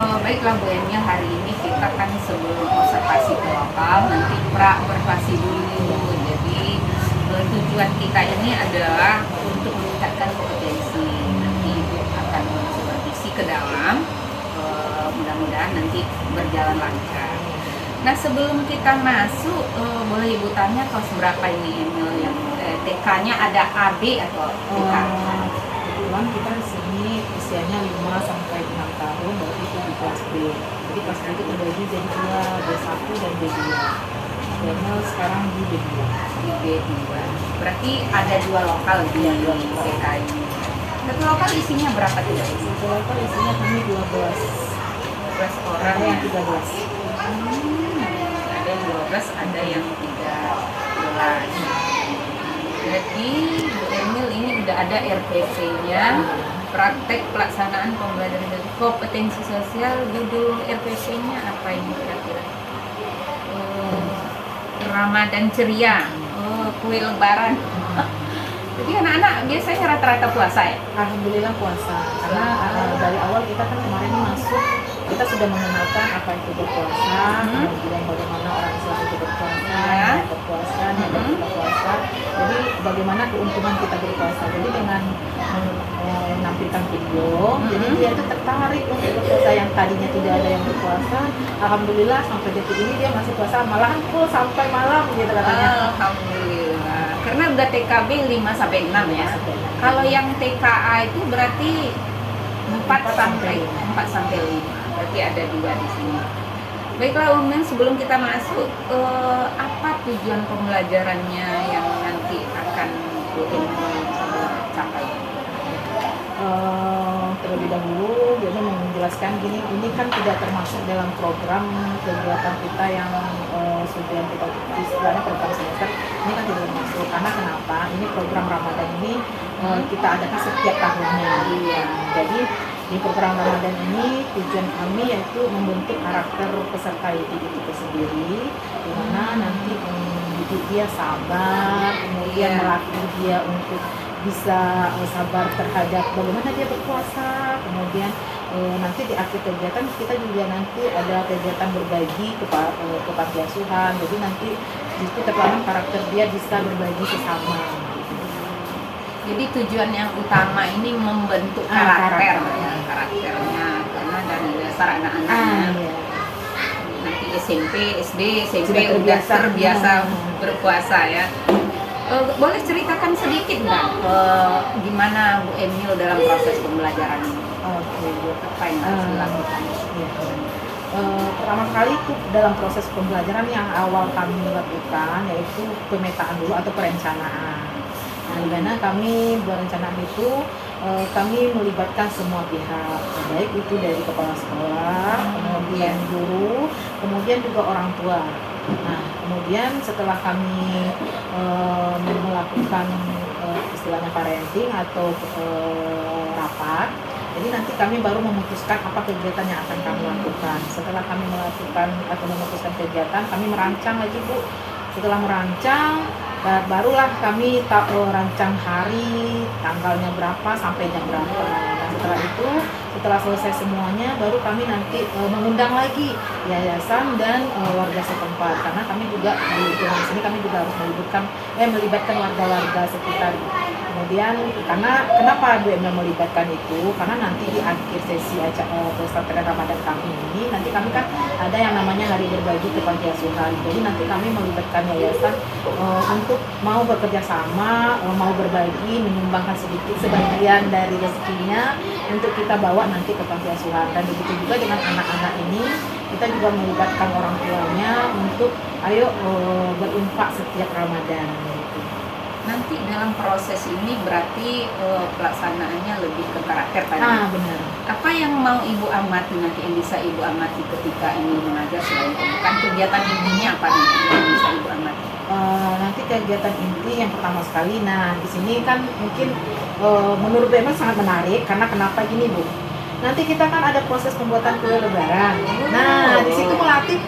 Baiklah Bu Emil, hari ini kita kan sebelum observasi ke lokal, nanti pra-observasi dulu. Jadi tujuan kita ini adalah untuk meningkatkan kompetensi. Nanti Ibu akan supervisi ke dalam, mudah-mudahan nanti berjalan lancar. Nah, sebelum kita masuk, boleh Ibu tanya kelas berapa ini Emil yang TK-nya ada AB atau TK? Kebetulan kita di sini usianya 5 sampai 6 tahun, berarti itu di kelas B. Jadi kelas B itu terbagi jadi dua, B1 dan B2. Daniel sekarang di B2. Di B2. Berarti ada dua lokal di TK ini. Satu lokal isinya berapa tidak? Satu lokal isinya kami 12. 12 orang Ada ya? yang 13. Ada yang 12, ada yang 13. Jadi Bu Emil ini udah ada RPP-nya, praktek pelaksanaan pembelajaran dan kompetensi sosial. Judul RPP-nya apa ini kira-kira? Ramadan ceria, kue lebaran. Jadi anak-anak biasanya rata-rata puasa ya? Alhamdulillah puasa, karena dari awal kita kan kemarin masuk, kita sudah mengenalkan apa itu berpuasa, kemudian bagaimana orang Islam itu berpuasa, berpuasa, buka puasa. Jadi bagaimana keuntungan kita berpuasa. Jadi dengan menampilkan video, jadi dia itu tertarik untuk berpuasa yang tadinya tidak ada yang berpuasa. Alhamdulillah sampai detik ini dia masih puasa, malahan full sampai malam gitu katanya. Alhamdulillah. Karena udah TKB 5 sampai 6 ya. Kalau yang TKA itu berarti 4 sampai 5. Berarti ada 2 di sini. Baiklah Umen, sebelum kita masuk, apa tujuan pembelajarannya yang nanti akan Bu Emil capai? Terlebih dahulu dia menjelaskan gini, ini kan tidak termasuk dalam program kegiatan kita yang sudah kita istilahnya program semester, ini kan tidak termasuk. Karena kenapa? Ini program Ramadan ini kita adakan setiap tahunnya. Jadi di program Ramadan ini tujuan kami yaitu membentuk karakter peserta itu sendiri, di mana nanti mendidik dia sabar, kemudian melatih dia untuk bisa sabar terhadap bagaimana dia berpuasa. Kemudian nanti di akhir kegiatan kita juga nanti ada kegiatan berbagi ke panti asuhan. Jadi nanti itu tertanam karakter dia bisa berbagi sesama. Jadi tujuan yang utama ini membentuk karakternya, karena dari dasar anak-anaknya. Nanti SMP, SD, SMP udah terbiasa berpuasa ya. Boleh ceritakan sedikit nggak gimana Bu Emil dalam proses pembelajaran ini? Apa yang harus dilakukan? Pertama kali itu dalam proses pembelajaran yang awal kami lakukan yaitu pemetaan dulu atau perencanaan. Nah, di mana kami berencana itu kami melibatkan semua pihak, baik itu dari kepala sekolah, kemudian guru, kemudian juga orang tua. Nah, kemudian setelah kami melakukan istilahnya parenting atau rapat, jadi nanti kami baru memutuskan apa kegiatan yang akan kami lakukan. Setelah kami melakukan atau memutuskan kegiatan, kami merancang lagi Bu. Setelah merancang, barulah kami rancang hari, tanggalnya berapa, sampai jam berapa. Nah, setelah itu, setelah selesai semuanya, baru kami nanti mengundang lagi yayasan dan warga setempat. Karena kami juga di sini kami juga harus melibatkan warga-warga sekitar. Kemudian karena kenapa Bu Emil melibatkan itu? Karena nanti di akhir sesi pesantren Ramadan kami ini, nanti kami kan ada yang namanya hari berbagi ke panti asuhan. Jadi nanti kami melibatkan yayasan untuk mau bekerja sama, mau berbagi, menyumbangkan sedikit sebagian dari rezekinya untuk kita bawa nanti ke panti asuhan. Dan begitu juga dengan anak-anak ini, kita juga melibatkan orang tuanya untuk ayo berinfak setiap Ramadan. Nanti dalam proses ini berarti pelaksanaannya lebih ke karakter tadi. Benar. Apa yang mau Ibu amati nanti, yang bisa Ibu amati ketika ini mengajar selain bukan kegiatan intinya apa nanti yang bisa Ibu amati? Nanti kegiatan inti yang pertama sekali, nah di sini kan mungkin menurut Bu Emil sangat menarik karena kenapa gini Bu? Nanti kita kan ada proses pembuatan kue lebaran. Nah di situ melatih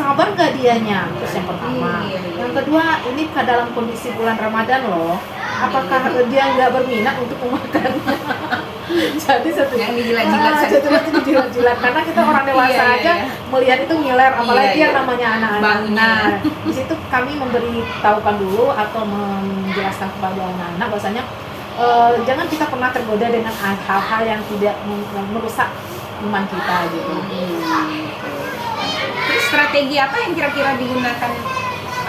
sabar nggak dianya? Terus yang pertama. Iya. Yang kedua, ini dalam kondisi bulan Ramadan loh. Apakah dia nggak berminat untuk memakan? Jadi satu Yang dijilat-jilat saja. itu dijilat-jilat karena kita orang dewasa Iya, aja iya. melihat itu ngiler, apalagi Iya, yang iya. namanya anak-anak. Baunya. Nah, di situ kami memberitahukan dulu atau menjelaskan kepada anak-anak bahwasanya jangan kita pernah tergoda dengan hal-hal yang tidak merusak iman kita gitu. Terus strategi apa yang kira-kira digunakan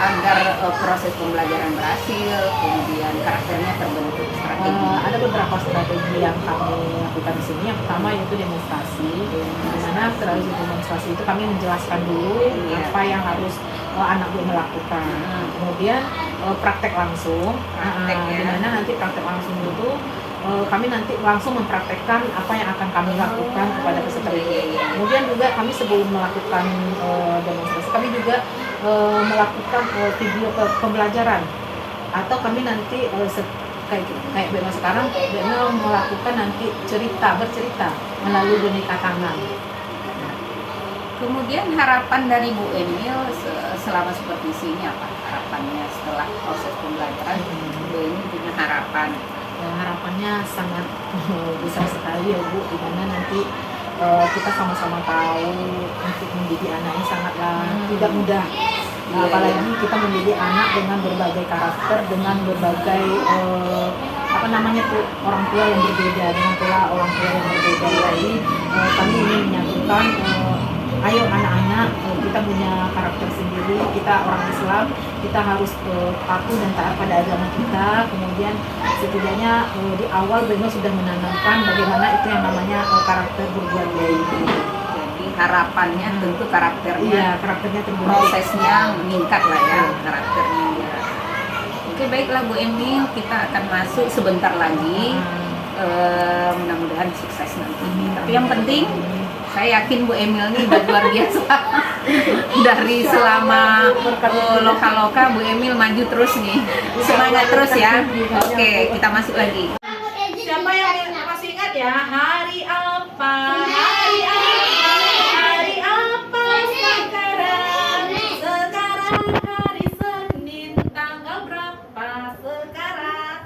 agar proses pembelajaran berhasil, kemudian karakternya terbentuk strategi? Ada beberapa strategi yang kami lakukan di sini. Yang pertama yaitu demonstrasi. Di mana setelah demonstrasi itu kami menjelaskan dulu Iya. apa yang harus anak gue melakukan. Kemudian praktek langsung. Praktek, ya. Di mana nanti praktek langsung itu kami nanti langsung mempraktekkan apa yang akan kami lakukan kepada peserta Iya, didik. iya, iya. Kemudian juga kami sebelum melakukan demonstrasi, kami juga melakukan video pembelajaran, atau kami nanti kayak Bema sekarang, Bema melakukan nanti bercerita melalui boneka tangan. Kemudian harapan dari Bu Emil selama seperti ini apa? Harapannya setelah proses pembelajaran, Bu Emil punya harapan. Harapannya sangat besar sekali ya Bu, dimana nanti kita sama-sama tahu untuk mendidik anak ini sangatlah tidak mudah. Iya, Apalagi kita mendidik anak dengan berbagai karakter, dengan berbagai orang tua yang berbeda, dengan pola orang tua yang berbeda. Jadi kami ingin menyatukan, ayo anak-anak, kita punya karakter sendiri, kita orang Islam, kita harus patuh dan taat pada agama kita. Kemudian setidaknya di awal Beno sudah menanamkan bagaimana itu yang namanya karakter berbuat baik. Jadi harapannya tentu karakternya, Iya, karakternya terbentuk. prosesnya meningkat lah ya, karakternya ya. Oke, baiklah Bu Emil, kita akan masuk sebentar lagi. Mudah-mudahan sukses nanti. Tapi yang penting, saya yakin Bu Emil ini udah luar biasa. Dari selama loka-loka, Bu Emil maju terus nih. Semangat terus ya. Oke, kita masuk lagi. Siapa yang masih ingat ya? Hari apa? Hari apa? Hari apa sekarang? Sekarang hari Senin, tanggal berapa sekarang?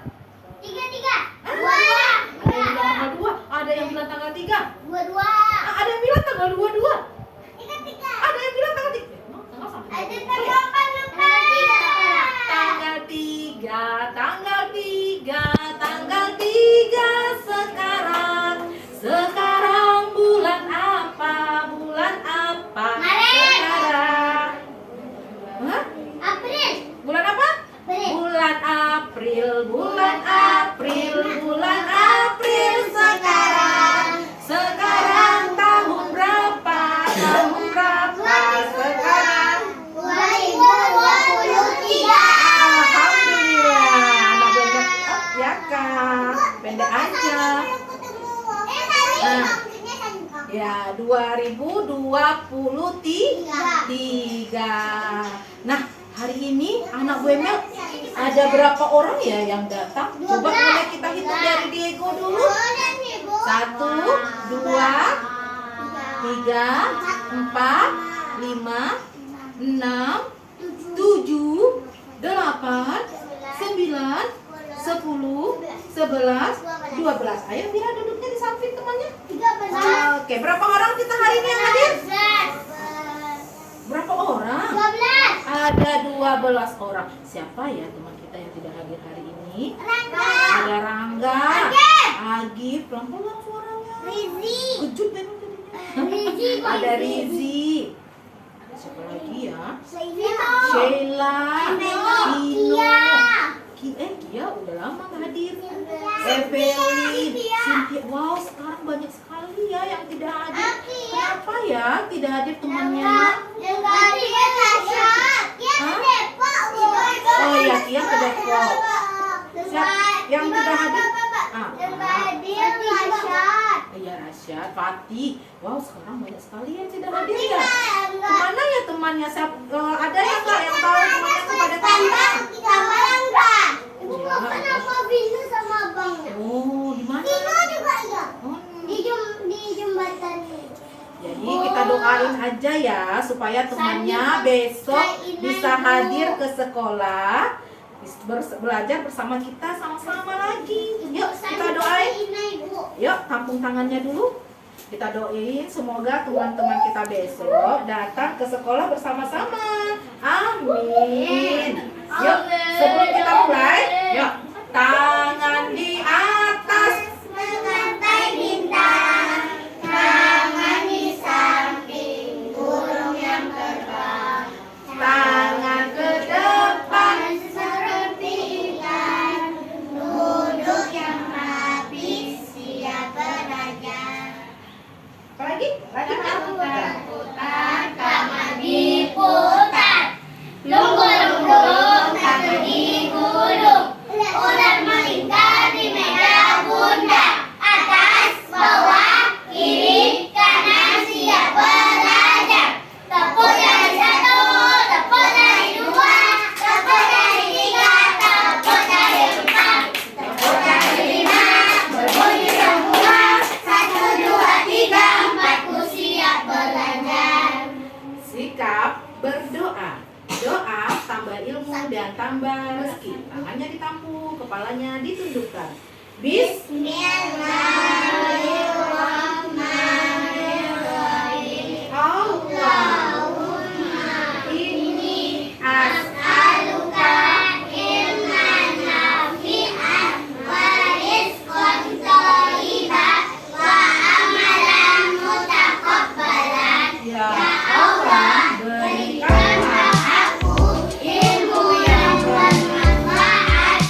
Ada yang bilang tanggal 2. Ada yang bilang tanggal 22. Ada yang bilang tanggal 3. Tanggal sampai tanggal 3 sekarang. Sekarang bulan apa? Bulan apa? Sekarang. Hah? Bulan apa? Bulan April, bulan April, bulan April sekarang. Sekarang tahun berapa? Tahun berapa sekarang? Alhamdulillah. Anak banyak ya Kak. Pendek aja. Ya, 2023. Nah, hari ini anak Bu Emil ada berapa orang ya yang datang? Coba boleh kita hitung dari Diego dulu. 1, 2, 3, 4, 5, 6, 7, 8, 9, 10, 11, 12. Ayo Mira duduknya di samping temannya. Oke, berapa orang kita hari ini yang hadir? Berapa orang? Ada 12 orang. Siapa ya teman kita yang tidak hadir hari ini? Ada Rangga, Agif, pelan-pelan suaranya. Kejut memang jadinya. Ada Rizi. Ada siapa lagi ya? Sheila, Kino. Kia udah lama nggak hadir. Evelyn, Cynthia. Wow, sekarang banyak sekali ya yang tidak hadir. Kenapa ya tidak hadir temannya? Oh iya, Kia ke Depok. Yang tidak hadir? Iya, Rasyad, Fatih. Wow, sekarang banyak sekali yang tidak hadir ya. Kemana ya temannya? Ada yang nggak yang tahu temannya kepada kita? Oh, di mana? Oh. Jadi kita doakan doain aja ya supaya temannya besok bisa hadir ke sekolah, belajar bersama kita sama-sama lagi. Yuk kita doain. Yuk tampung tangannya dulu. Kita doain semoga teman-teman kita besok datang ke sekolah bersama-sama. Amin. Yuk sebelum kita mulai, yuk tangan di atas, mengantai bintang, tangan di samping burung yang terbang, tangan ke depan, seperti ikan, duduk yang rapi, siap belajar. apa lagi? Putar, kamar diputar, lungur-lungur, kaki digulung, ular melingkar di meja bunda, atas, bawah, kiri, kanan, siap belajar. Tepuk dari satu, tepuk dari dua, tepuk dari tiga, tepuk dari empat, tepuk dari lima, berbunyi semua, satu, dua, tiga, empat, ku siap belajar. Sikap berdoa. Doa tambah ilmu dan tambah rezeki. Tangannya ditampung, kepalanya ditundukkan. Bismillahirrahmanirrahim. Allahumma Inni as'aluka ilman nafi'an wa rizqan thayyiban wa amalan mutaqabbalan. ya Ya Allah, Allah, berikanlah aku ilmu yang bermanfaat.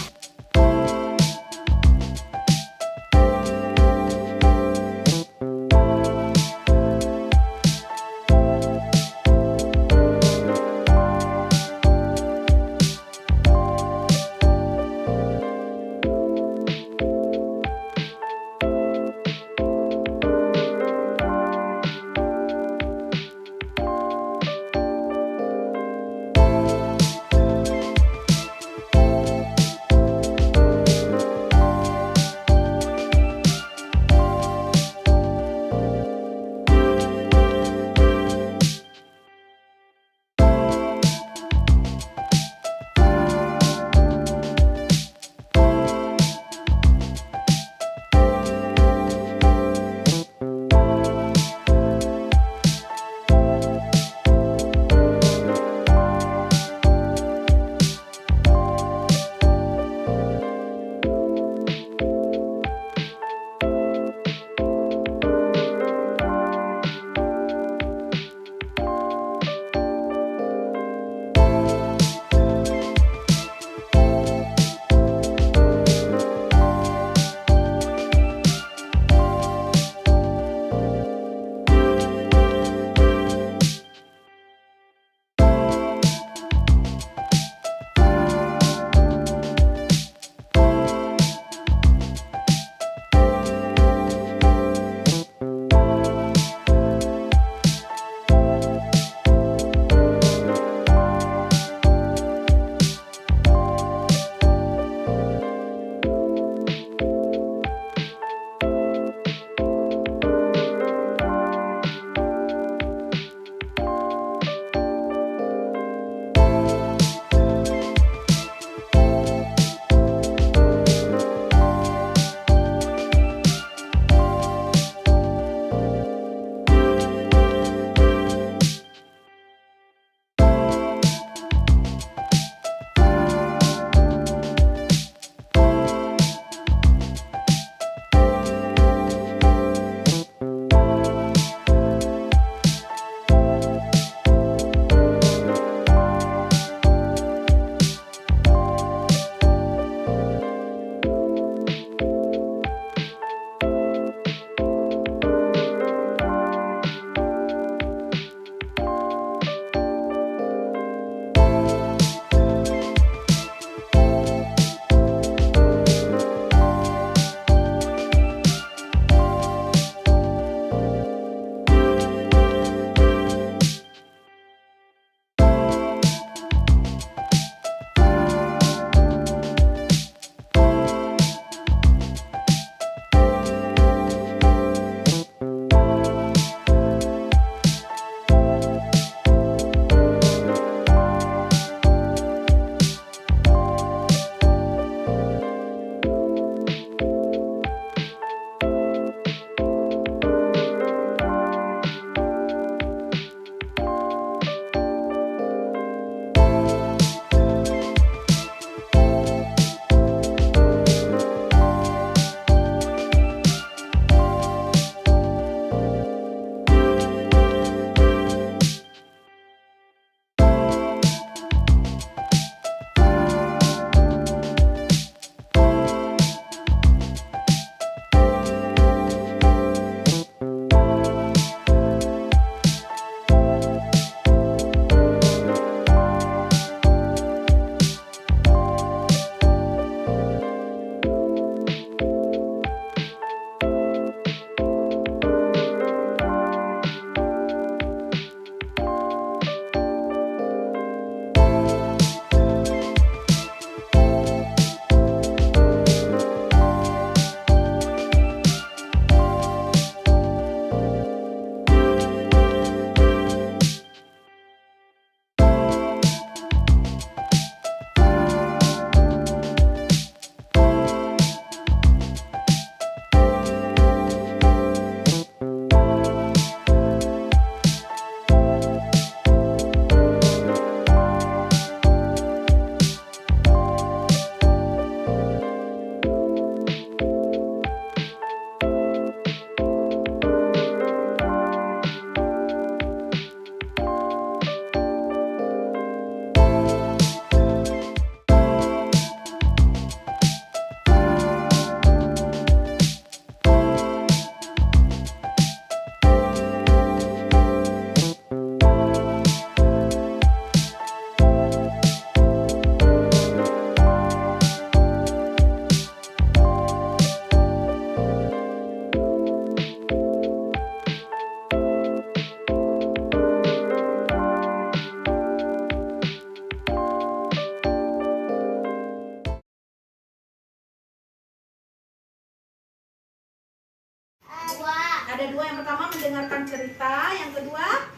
Ada dua, yang pertama mendengarkan cerita, yang kedua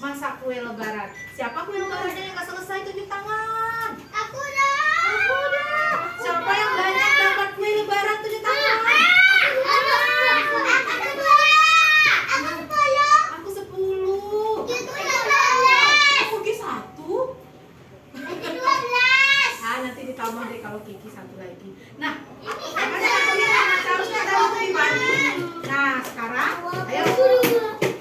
masak kue lebaran. Siapa kue lebarannya yang nggak selesai? Tunjuk tangan. Aku dah. Aku udah. Siapa yang banyak dapat kue lebaran? Tunjuk tangan. Aku 10. Aku Kiki 1. Nanti ditambah deh kalau Kiki 1 lagi. Nah, seharusnya ada lebih banyak. Nah, sekarang ayo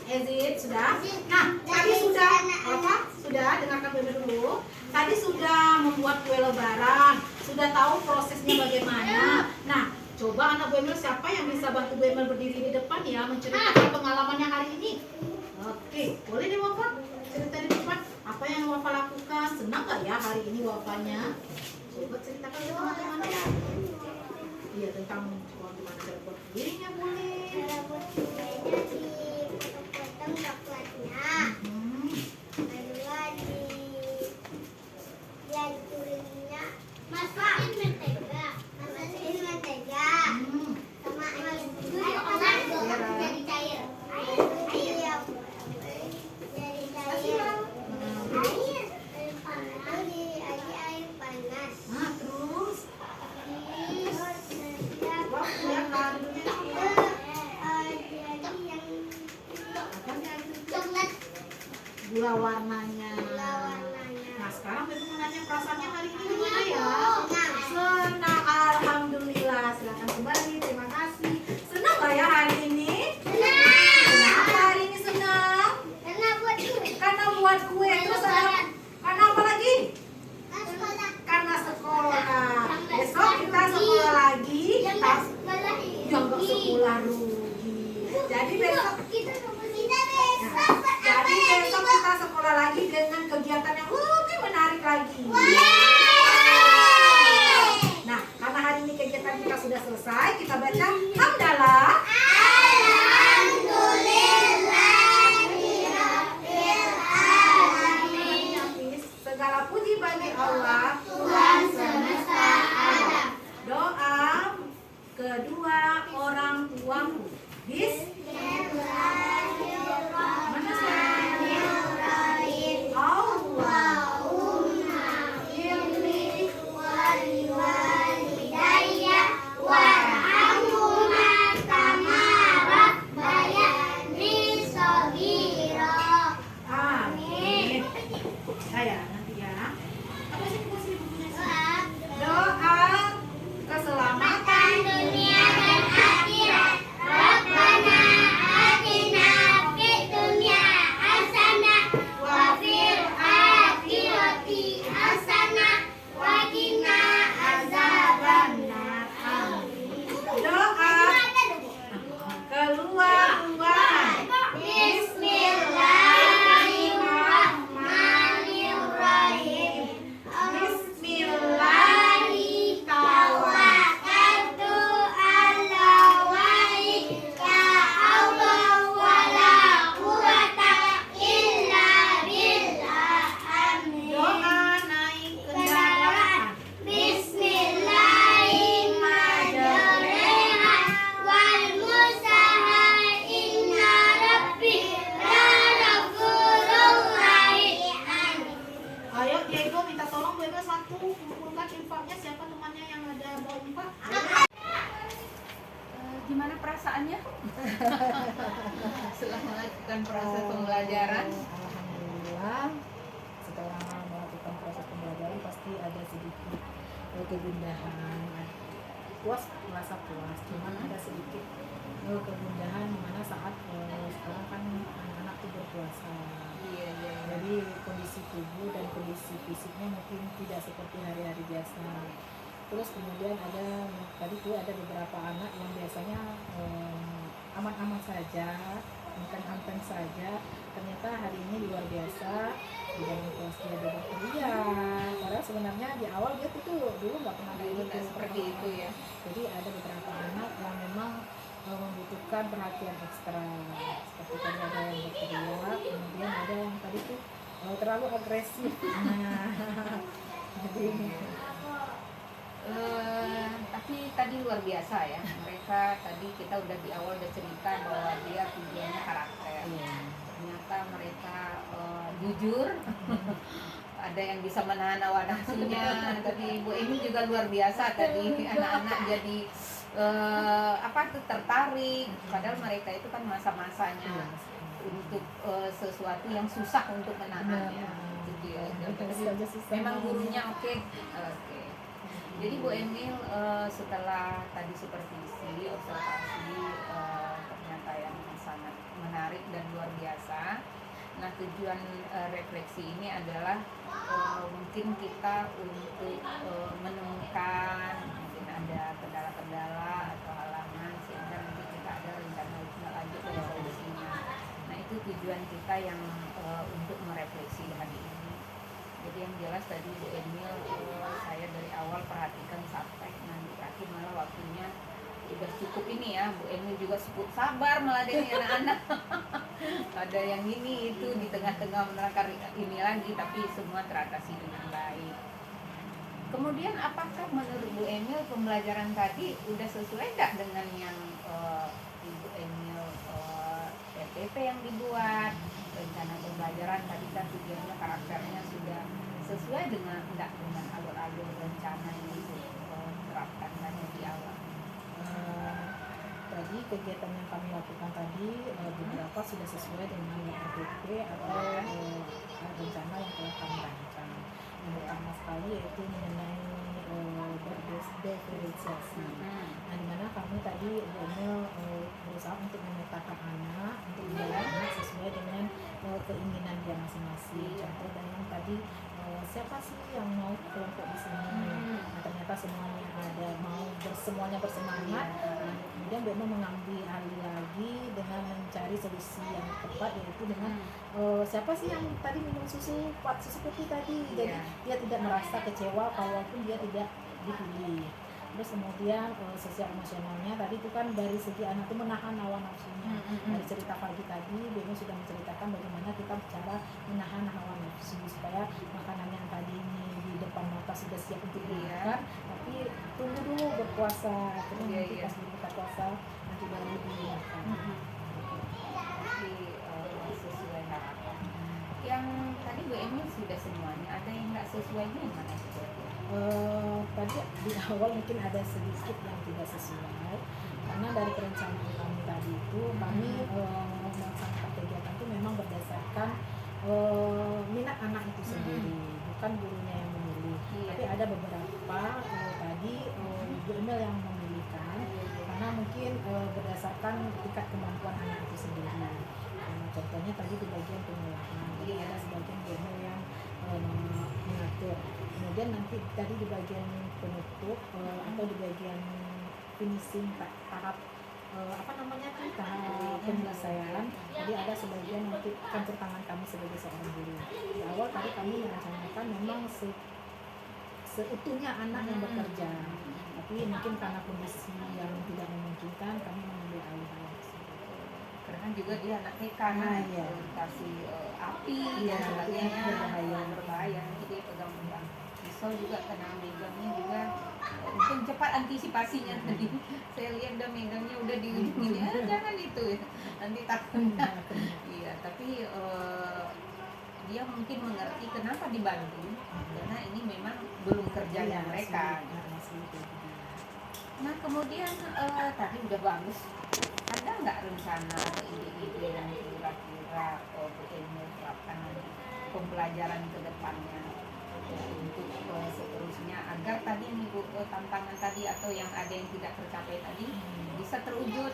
Ezit sudah. Nah, tadi sudah apa? Sudah dengarkan Bebe dulu. Tadi sudah membuat kue lebaran, sudah tahu prosesnya bagaimana. Nah, coba anak Bemel siapa yang bisa bantu Bemel berdiri di depan ya, menceritakan pengalamannya hari ini. Oke, boleh deh Wafa cerita di depan apa yang Wafa lakukan. Senang nggak ya hari ini Wafanya? Coba ceritakan ke teman-teman ya. Iya, tentang gimana cara buat kuenya boleh. Cara buat kuenya dipotong-potong coklatnya. Kedua dihancurinnya. Masukin mentega. Sama air. Jadi cair. Air. Jadi cair. Air panas. Nah, terus Terus ya kadonya jadi yang apanya itu? coklat Gula warnanya. warnanya. Nah, sekarang Bebe mau nanya perasaannya hari ini gimana ya? Senang. Senang, alhamdulillah. Silakan kembali, terima kasih. Senang nggak ya hari ini? Kenapa hari ini senang? Karena buat kue. Karena buat kue. Terus ada karena apa lagi? Sekolah. Karena sekolah. Besok kita sekolah lagi. Yang nggak sekolah Yang nggak sekolah rugi. Jadi besok kita besok Jadi besok kita sekolah lagi dengan kegiatan yang lebih menarik lagi. Nah, karena hari ini kegiatan kita sudah selesai, kita baca hamdalah. Segala puji bagi Allah, Tuhan semesta alam. doa kedua orang tuaku. Mana Bismillahirrahmanirrahim. Allahumma inni waliwalidayya warhamhuma kama rabbayani shaghira. Amin. Saya nanti ya. Apa sih kasih bukunya sih? Doa Doa keselamatan dunia dan akhirat. Rabbana atina fid dunya hasanah wa fil akhirati hasanah wa qina azabannar. doa keluar-keluaran. Bismillahirrahmanirrahim. Bismillah. Tawakkaltu ala wahi ya Allah wala quwata illa billah. Amin. Doa naik kendaraan. Bismillahirrahmanirrahim. Wal musaha inna rabbi la ghafurur rahim. Ayo Diego minta tolong Bebe satu kumpulkan infaknya. Siapa temannya yang ada bawa infak? Gimana perasaannya? Setelah melakukan proses pembelajaran. Alhamdulillah, setelah melakukan proses pembelajaran pasti ada sedikit kegundahan. Puas, merasa puas, cuman ada sedikit kegundahan dimana saat sekarang kan anak-anak tuh berpuasa. Iya. Jadi kondisi tubuh dan kondisi fisiknya mungkin tidak seperti hari-hari biasa. Terus kemudian ada tadi tuh ada beberapa anak yang biasanya aman-aman saja, anteng-anteng saja. Ternyata hari ini luar biasa di dalam kelas dia ada berteriak. Padahal sebenarnya di awal dia tuh dulu nggak pernah kayak Dulu gitu. nggak seperti itu ya. Jadi ada beberapa anak yang memang membutuhkan perhatian ekstra. Seperti tadi ada yang berteriak, kemudian ada yang tadi tuh terlalu agresif. Nah, jadi Tapi tadi luar biasa ya. Mereka tadi kita udah di awal udah cerita bahwa dia tujuannya karakter. Iya. Ternyata mereka jujur. Ada yang bisa menahan hawa nafsunya. Tadi Ibu Emi juga luar biasa tadi anak-anak jadi tertarik. Padahal mereka itu kan masa-masanya untuk sesuatu yang susah untuk menahannya. Gitu ya. Memang gurunya oke. Jadi Bu Emil setelah tadi supervisi, observasi ternyata yang sangat menarik dan luar biasa. Nah tujuan refleksi ini adalah mungkin kita untuk menemukan mungkin ada kendala-kendala atau halangan sehingga nanti kita ada rencana lanjut dari solusinya. Nah itu tujuan kita yang untuk merefleksi hari ini. Jadi yang jelas tadi Bu Emil saya dari awal perhatikan sampai nanti terakhir malah waktunya udah cukup ini ya. Bu Emil juga sebut sabar meladeni anak-anak. Ada yang ini itu di tengah-tengah menerangkan ini lagi tapi semua teratasi dengan baik. Kemudian apakah menurut Bu Emil pembelajaran tadi udah sesuai nggak dengan yang Ibu Emil RPP yang dibuat? Rencana pembelajaran tadi kan tujuannya karakternya sudah sesuai dengan alur-alur rencana yang diterapkan tadi di awal. Tadi kegiatan yang kami lakukan tadi beberapa sudah sesuai dengan RPP atau rencana yang telah kami rancang. Yang pertama sekali yaitu mengenai berdiferensiasi. Nah, di mana kami tadi berusaha untuk memetakan anak, untuk menilai anak sesuai dengan keinginan dia masing-masing. Contoh yang tadi siapa sih yang mau kelompok di sini? Nah, ternyata semuanya ada semuanya bersemangat. Nah, kemudian BMO mengambil alih lagi dengan mencari solusi yang tepat yaitu dengan siapa sih yang tadi minum susu putih tadi. Jadi dia tidak merasa kecewa kalaupun dia tidak dipilih. Terus kemudian sosial emosionalnya tadi itu kan dari segi anak itu menahan hawa nafsunya. Dari cerita pagi tadi Bemo sudah menceritakan bagaimana kita bicara menahan hawa nafsu supaya makanan yang tadi ini di depan mata sudah siap untuk dimakan, tapi tunggu dulu berpuasa, terus nanti pas berbuka puasa nanti baru dimakan. Jadi sesuai harapan. Yang tadi Bu Emi sudah semuanya, ada yang nggak sesuainya yang mana sesuai? Tadi di awal mungkin ada sedikit yang tidak sesuai karena dari perencanaan kami tadi itu kami melaksanakan kegiatan itu memang berdasarkan minat anak itu sendiri, bukan gurunya yang memilih. Tapi ada beberapa tadi Bu Emil yang memilihkan karena mungkin berdasarkan tingkat kemampuan anak itu sendiri. Contohnya tadi di bagian pengolahan, jadi ada sebagian Bu Emil yang mengatur. Kemudian nanti tadi di bagian penutup atau di bagian finishing tahap tahap penyelesaian. Jadi ada sebagian nanti campur tangan kami sebagai seorang guru. Di awal tadi kami merencanakan memang seutuhnya anak yang bekerja, tapi mungkin karena kondisi yang tidak memungkinkan kami mengambil alih Karena juga dia anak TK kasih api dan sebagainya berbahaya, jadi dia pegang-pegang pisau juga karena megangnya juga mungkin cepat antisipasinya tadi. Saya lihat udah megangnya udah di ujung ini, jangan itu nanti takutnya. Iya, tapi dia mungkin mengerti kenapa dibantu karena ini memang belum kerjanya mereka. Nah kemudian tadi udah bagus. Ada nggak rencana atau ide-ide yang kira-kira Bu Emil terapkan nanti pembelajaran ke depannya untuk seterusnya agar tadi nih Bu tantangan tadi atau yang ada yang tidak tercapai tadi bisa terwujud?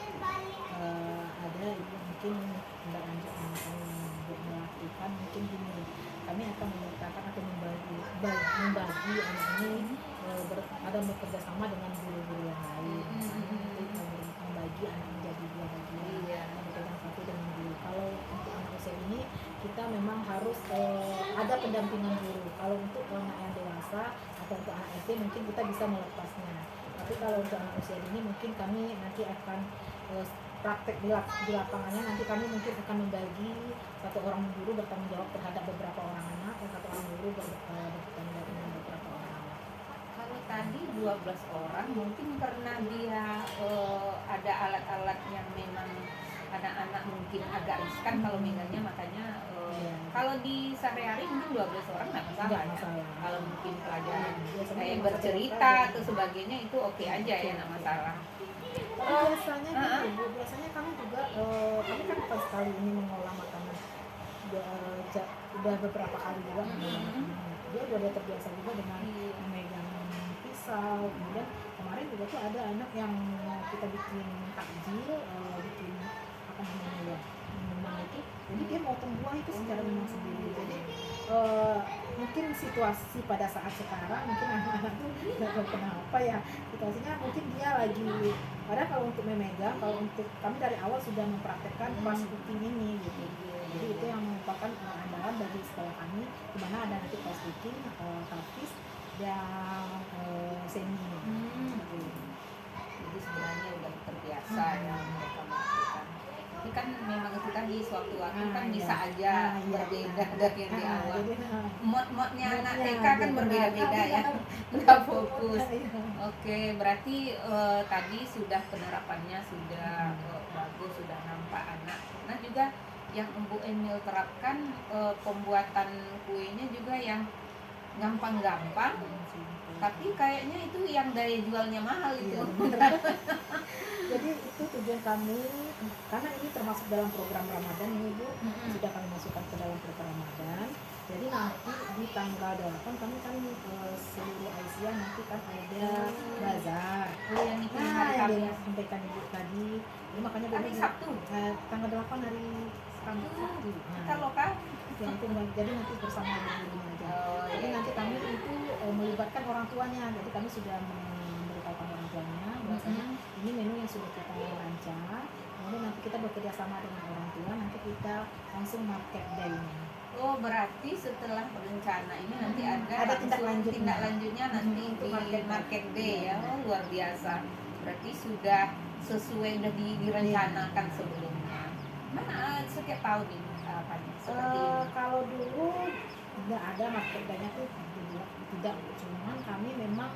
Ada mungkin tidak lanjut yang kami melakukan mungkin gini, kami akan memetakan atau membagi anak ini ada bekerja sama dengan guru-guru yang lain. Membagi anak menjadi dua bagian, yang satu dengan guru. Kalau untuk anak usia ini kita memang harus ada pendampingan guru. Kalau untuk anak yang dewasa atau untuk anak SD mungkin kita bisa melepasnya. Tapi kalau untuk anak usia ini mungkin kami nanti akan praktek di lapangannya, nanti kami mungkin akan membagi satu orang guru bertanggung jawab terhadap beberapa orang anak dan satu orang guru bertanggung jawab dengan beberapa orang anak. Kalau tadi 12 orang mungkin karena dia ada alat-alat yang memang anak-anak mungkin agak riskan kalau megangnya, makanya Iya. kalau di sehari-hari mungkin 12 orang nggak masalah, Nggak ya. masalah. Kalau mungkin pelajaran Biasanya kayak cuma bercerita satu atau sebagainya itu oke aja ya, nggak masalah. Tapi biasanya gini, Bu, biasanya kami juga kami kan pas sekali ini mengolah makanan udah beberapa kali juga mengolah makanan. Dia udah terbiasa juga dengan Iya. memegang pisau. Kemudian kemarin juga tuh ada anak yang kita bikin takjil, bikin apa namanya ya, minuman itu. Jadi dia motong buah itu secara memang sendiri. Jadi mungkin situasi pada saat sekarang mungkin anak-anak tuh nggak tahu kenapa ya, situasinya mungkin dia lagi, padahal kalau untuk memegang, kalau untuk kami dari awal sudah mempraktekkan fast cooking ini gitu. Jadi itu yang merupakan andalan bagi sekolah kami, di mana ada nanti fast cooking, tapis dan semi gitu. Jadi sebenarnya udah terbiasa ya mereka melakukan. Tapi kan memang itu tadi suatu waktu kan iya. bisa aja berbeda dari yang di awal. Jadi, Mod-modnya anak modnya, TK kan iya, berbeda-beda benar. ya, nggak fokus. Iya. Oke, berarti tadi sudah penerapannya sudah bagus, sudah nampak anak. Nah juga yang Ibu Emil terapkan pembuatan kuenya juga yang gampang-gampang, tapi kayaknya itu yang daya jualnya mahal itu. Iya, jadi itu tujuan kami, karena ini termasuk dalam program Ramadan ini Bu, sudah kami masukkan ke dalam program Ramadan. Jadi nanti di tanggal 8 kami kan seluruh Aisyah nanti kan ada bazar. Oh, yang itu Nah, hari yang Kamis. dia sampaikan Ibu tadi, ini makanya Hari Bu, Sabtu. tanggal 8 hari Kamis Sabtu. Kita lokal. Ya, itu jadi nanti bersama ibu-ibunya aja. Oh, Jadi iya. nanti kami itu melibatkan orang tuanya. Jadi kami sudah memberitahukan orang tuanya bahwasanya ini menu yang sudah kita rancang. Kemudian nanti kita bekerja sama dengan orang tua. Nanti kita langsung market day-nya. Oh, berarti setelah berencana ini nanti ada Ada tindak langsung lanjutnya. tindak lanjutnya nanti Untuk di market day ya. Oh, luar biasa. Berarti sudah sesuai, udah direncanakan sebelumnya. Mana setiap tahun ini apa seperti ini? Kalau dulu nggak ada market day-nya tuh tidak, cuman kami memang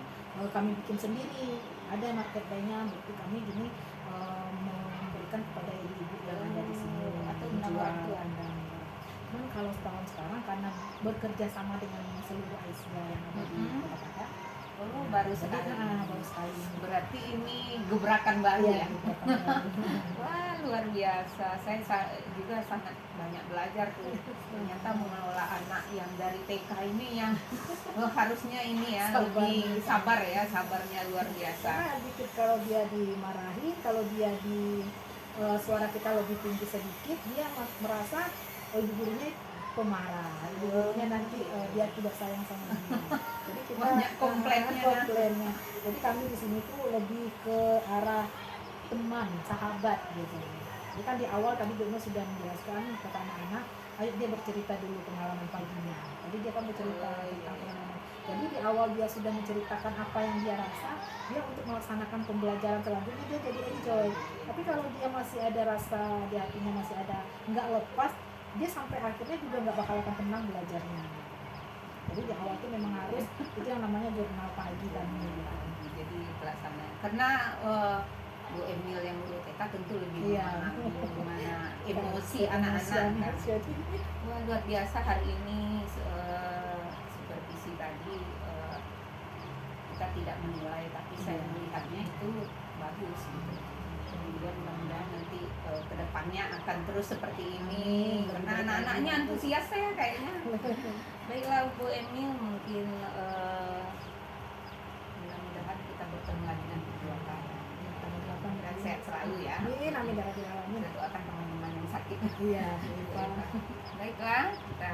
kami bikin sendiri. Ada market day-nya, bukti kami gini memberikan kepada ibu-ibu yang ada di sini Atau menjual undang orang tua. undang. Cuman kalau setahun sekarang karena bekerja sama dengan seluruh Aisyah yang ada di Kota Padang, Oh, baru jadi, sekali. baru sekali. Berarti ini gebrakan baru Iya, ya. beberapa kali. Wah, luar biasa. Saya juga sangat banyak belajar tuh. Ternyata mengelola anak yang dari TK ini yang harusnya ini ya Sabar. lebih sabar ya, sabarnya luar biasa. Karena dikit kalau dia dimarahi, kalau dia di suara kita lebih tinggi sedikit, dia merasa ibu gurunya pemarah, ibu gurunya nanti dia tidak sayang sama dia. Jadi kita Banyak komplainnya. komplainnya. Jadi kami di sini tuh lebih ke arah teman, sahabat gitu. Jadi kan di awal tadi Dona sudah menjelaskan kepada anak-anak, ayo dia bercerita dulu pengalaman paginya. Jadi dia kan bercerita tentang pengalaman. Jadi di awal dia sudah menceritakan apa yang dia rasa, dia untuk melaksanakan pembelajaran selanjutnya dia jadi enjoy. Tapi kalau dia masih ada rasa di hatinya, masih ada nggak lepas, dia sampai akhirnya juga nggak bakal akan tenang belajarnya. Jadi di awal itu memang harus itu yang namanya jurnal pagi kami. Jadi pelaksanaan. Karena Bu Emil yang guru TK tentu lebih Iya. memahami bagaimana emosi anak-anak kan. Wah, luar biasa hari ini supervisi tadi kita tidak menilai, tapi saya melihatnya itu bagus gitu. Kemudian mudah-mudahan nanti kedepannya akan terus seperti ini karena anak-anaknya antusias ya kayaknya. Baiklah Bu Emil, mungkin mudah-mudahan kita bertemu lagi nanti dua kali. Dan sehat selalu ya. Amin, amin, ya Rabbil alamin. Kita doakan teman-teman yang sakit. Iya, Pak. Baiklah, kita